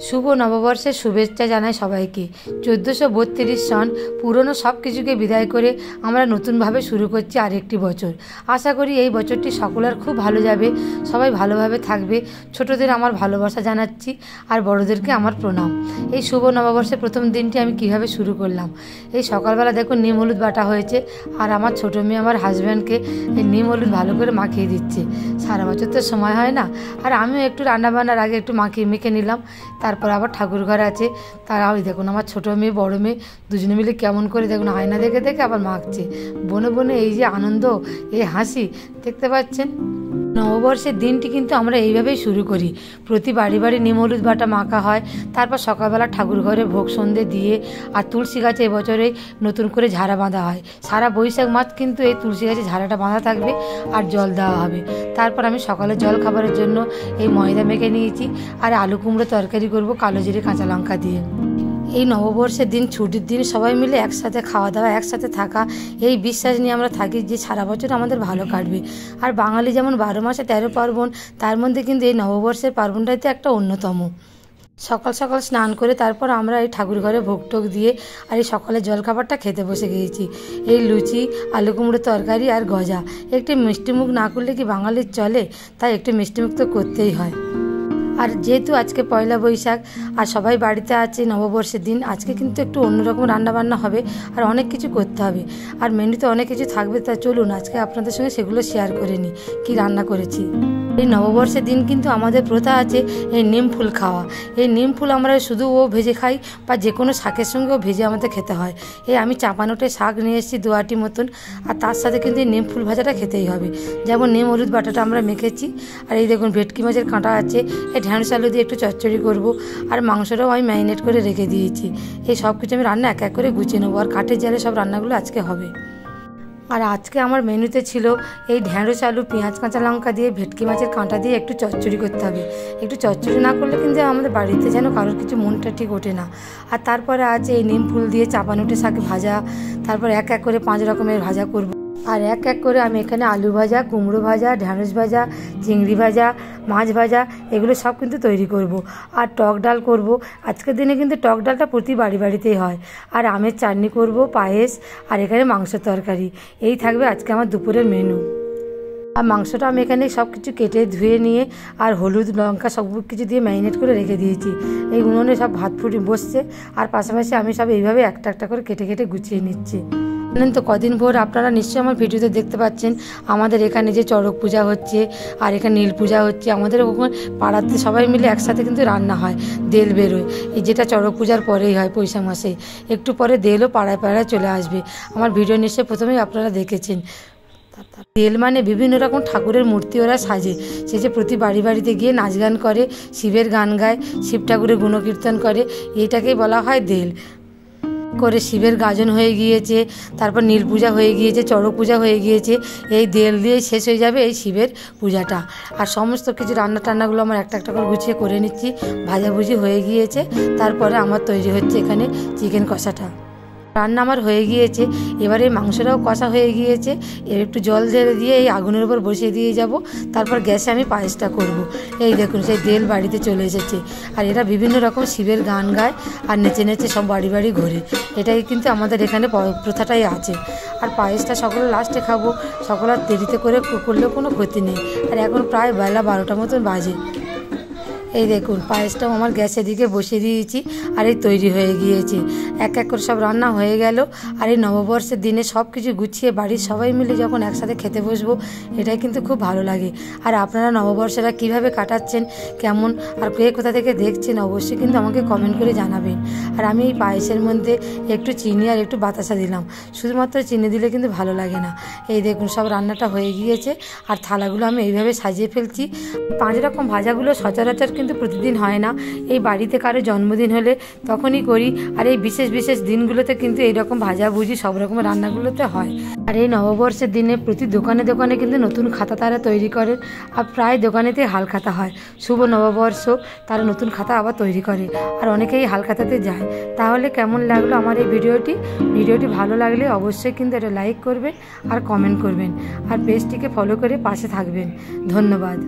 শুভ নববর্ষের শুভেচ্ছা জানাই সবাইকে। 1432 সন পুরনো সব কিছুকে বিদায় করে আমরা নতুনভাবে শুরু করছি আরেকটি বছর। আশা করি এই বছরটি সকলের খুব ভালো যাবে, সবাই ভালোভাবে থাকবে। ছোটদের আমার ভালোবাসা জানাচ্ছি আর বড়দেরকে আমার প্রণাম। এই শুভ নববর্ষের প্রথম দিনটি আমি কিভাবে শুরু করলাম। এই সকালবেলা দেখুন নিম হলুদ বাটা হয়েছে, আর আমার ছোটো মেয়ে আমার হাজব্যান্ডকে এই নিম হলুদ ভালো করে মাখিয়ে দিচ্ছে। সারা বছর তো সময় হয় না, আর আমিও একটু রান্নাবান্নার আগে একটু মেখে নিলাম। তারপর আবার ঠাকুর ঘর আছে, তারা ওই দেখুন আমার ছোটো মেয়ে বড়ো মেয়ে দুজনে মিলে কেমন করে দেখুন আয়না দেখে দেখে আবার মাখছে। বনে বনে এই যে আনন্দ, এই হাসি দেখতে পাচ্ছেন। নববর্ষের দিনটি কিন্তু আমরা এইভাবেই শুরু করি। প্রতি বাড়ি বাড়ি নিম হলুদ বাটা মাখা হয়, তারপর সকালবেলা ঠাকুর ঘরে ভোগ সন্ধে দিয়ে আর তুলসী গাছে এবছরে নতুন করে ঝাড়া বাঁধা হয়। সারা বৈশাখ মাস কিন্তু এই তুলসী গাছে ঝাড়াটা বাঁধা থাকবে আর জল দেওয়া হবে। তারপর আমি সকালে জল খাবারের জন্য এই ময়দা মেখে নিয়েছি, আর আলু কুমড়ো তরকারি করব কালো জিরে কাঁচা লঙ্কা দিয়ে। এই নববর্ষের দিন, ছুটির দিন, সবাই মিলে একসাথে খাওয়া দাওয়া, একসাথে থাকা, এই বিশ্বাস নিয়ে আমরা থাকি যে সারা বছর আমাদের ভালো কাটবে। আর বাঙালি যেমন 12 মাসে 13 পার্বণ, তার মধ্যে কিন্তু এই নববর্ষের পার্বণটাই তো একটা অন্যতম। সকাল সকাল স্নান করে তারপর আমরা এই ঠাকুর ঘরে ভোগ টোক দিয়ে আর এই সকালে জলখাবারটা খেতে বসে গিয়েছি। এই লুচি, আলু কুমড়ো তরকারি আর গজা। একটু মিষ্টিমুখ না করলে কি বাঙালির চলে? তাই একটু মিষ্টিমুখ তো করতেই হয়। আর যেহেতু আজকে পয়লা বৈশাখ আর সবাই বাড়িতে আছে নববর্ষের দিন, আজকে কিন্তু একটু অন্যরকম রান্নাবান্না হবে আর অনেক কিছু করতে হবে, আর মেনুতে অনেক কিছু থাকবে। তা চলুন আজকে আপনাদের সঙ্গে সেগুলো শেয়ার করে নিই কী রান্না করেছি। এই নববর্ষের দিন কিন্তু আমাদের প্রথা আছে এই নিম ফুল খাওয়া। এই নিম ফুল আমরা শুধু ভেজে খাই বা যে কোনো শাকের সঙ্গেও ভেজে আমাদের খেতে হয়। এই আমি চাপানোটে শাক নিয়ে এসেছি 2 আটি মতন, আর তার সাথে কিন্তু এই নিম ফুল ভাজাটা খেতেই হবে। যেমন নিম হলুদ বাটাটা আমরা মেখেছি, আর এই দেখুন ভেটকি মাছের কাঁটা আছে। এই ঢ্যাঁড়স আলু দিয়ে একটু চচ্চড়ি করব, আর মাংসটাও আমি ম্যারিনেট করে রেখে দিয়েছি। এই সব কিছু আমি রান্না এক এক করে গুছিয়ে নেবো, আর কাঠের জালে সব রান্নাগুলো আজকে হবে। আর আজকে আমার মেনুতে ছিল এই ঢ্যাঁড়স আলু, পেঁয়াজ কাঁচা লঙ্কা দিয়ে ভেটকি মাছের কাঁটা দিয়ে একটু চচ্চড়ি করতে হবে। একটু চচ্চড়ি না করলে কিন্তু আমাদের বাড়িতে যেন কারোর কিছু মনটা ঠিক ওঠে না। আর তারপরে আছে এই নিম ফুল দিয়ে চাপানোটে শাক ভাজা, তারপর এক এক করে 5 রকমের ভাজা করব। আর এক এক করে আমি এখানে আলু ভাজা, কুমড়ো ভাজা, ঢ্যাঁড়স ভাজা, চিংড়ি ভাজা, মাছ ভাজা, এগুলো সব কিন্তু তৈরি করব। আর টক ডাল করব। আজকের দিনে কিন্তু টক ডালটা প্রতি বাড়িতেই হয়। আর আমের চাটনি করব, পায়েস, আর এখানে মাংস তরকারি। এই থাকবে আজকে আমার দুপুরের মেনু। আর মাংসটা আমি এখানে সব কিছু কেটে ধুয়ে নিয়ে আর হলুদ লঙ্কা সব কিছু দিয়ে ম্যারিনেট করে রেখে দিয়েছি। এই উনুনে সব ভাত ফুটে বসছে, আর পাশাপাশি আমি সব এইভাবে একটা একটা করে কেটে কেটে গুছিয়ে নিচ্ছি। জানেন তো কদিন ভোর আপনারা নিশ্চয়ই আমার ভিডিওতে দেখতে পাচ্ছেন আমাদের এখানে যে চড়ক পূজা হচ্ছে আর এখানে নীল পূজা হচ্ছে। আমাদের ওখানে পাড়াতে সবাই মিলে একসাথে কিন্তু রান্না হয়, দেল বেরোয়। এই যেটা চড়ক পূজার পরেই হয়, বৈশাখ মাসে। একটু পরে দেলও পাড়ায় পাড়ায় চলে আসবে। আমার ভিডিও নিশ্চয়ই প্রথমেই আপনারা দেখেছেন। তেল মানে বিভিন্ন রকম ঠাকুরের মূর্তি ওরা সাজে, সেজে প্রতি বাড়িতে গিয়ে নাচ গান করে, শিবের গান গায়, শিব ঠাকুরের গুণকীর্তন করে। এইটাকেই বলা হয় দেল। করে শিবের গাজন হয়ে গিয়েছে, তারপর নীল পূজা হয়ে গিয়েছে, চড়ক পূজা হয়ে গিয়েছে। এই দেল দিয়ে শেষ হয়ে যাবে এই শিবের পূজাটা। আর সমস্ত কিছু টান্নাগুলো আমার একটা একটা করে গুছিয়ে করে নিচ্ছি। ভাজাভুজি হয়ে গিয়েছে, তারপরে আমার তৈরি হচ্ছে এখানে চিকেন কষাটা। রান্না আমার হয়ে গিয়েছে। এবারে মাংসটাও কষা হয়ে গিয়েছে। এর একটু জল ঢেলে দিয়ে এই আগুনের উপর বসিয়ে দিয়ে যাব। তারপর গ্যাসে আমি পায়েসটা করব। এই দেখুন সেই তেল বাড়িতে চলে এসেছে। আর এরা বিভিন্ন রকম শিবের গান গায় আর নেচে নেচে সব বাড়ি ঘোরে। এটাই কিন্তু আমাদের এখানে প্রথাটাই আছে। আর পায়েসটা সকলে লাস্টে খাবো। সকলের দেরিতে করে করলেও কোনো ক্ষতি নেই। আর এখন প্রায় বেলা 12টা মতন বাজে। এই দেখুন পায়েসটাও আমার গ্যাসের দিকে বসিয়ে দিয়েছি, আর এই তৈরি হয়ে গিয়েছে। এক এক করে সব রান্না হয়ে গেল। আর এই নববর্ষের দিনে সব কিছু গুছিয়ে বাড়ির সবাই মিলে যখন একসাথে খেতে বসবো, এটাই কিন্তু খুব ভালো লাগে। আর আপনারা নববর্ষটা কিভাবে কাটাচ্ছেন, কেমন, আর কে কোথা থেকে দেখছেন, অবশ্যই কিন্তু আমাকে কমেন্ট করে জানাবেন। আর আমি এই পায়েসের মধ্যে একটু চিনি আর একটু বাতাসা দিলাম। শুধুমাত্র চিনি দিলে কিন্তু ভালো লাগে না। এই দেখুন সব রান্নাটা হয়ে গিয়েছে, আর থালাগুলো আমি এইভাবে সাজিয়ে ফেলছি। 5 রকম ভাজাগুলো সচরাচর কিন্তু প্রতিদিন হয় না। এই বাড়িতে কারো জন্মদিন হলে তখনই করি। আর এই বিশেষ দিনগুলোতে কিন্তু এইরকম ভাজাভুজি সব রকমের রান্নাগুলোতে হয়। আর এই নববর্ষের দিনে প্রতি দোকানে কিন্তু নতুন খাতা তারা তৈরি করেন। আর প্রায় দোকানেতেই হাল খাতা হয়। শুভ নববর্ষ, তারা নতুন খাতা আবার তৈরি করে, আর অনেকেই হাল খাতাতে যায়। তাহলে কেমন লাগলো আমার এই ভিডিওটি ভালো লাগলে অবশ্যই কিন্তু এটা লাইক করবেন আর কমেন্ট করবেন, আর পেজটিকে ফলো করে পাশে থাকবেন। ধন্যবাদ।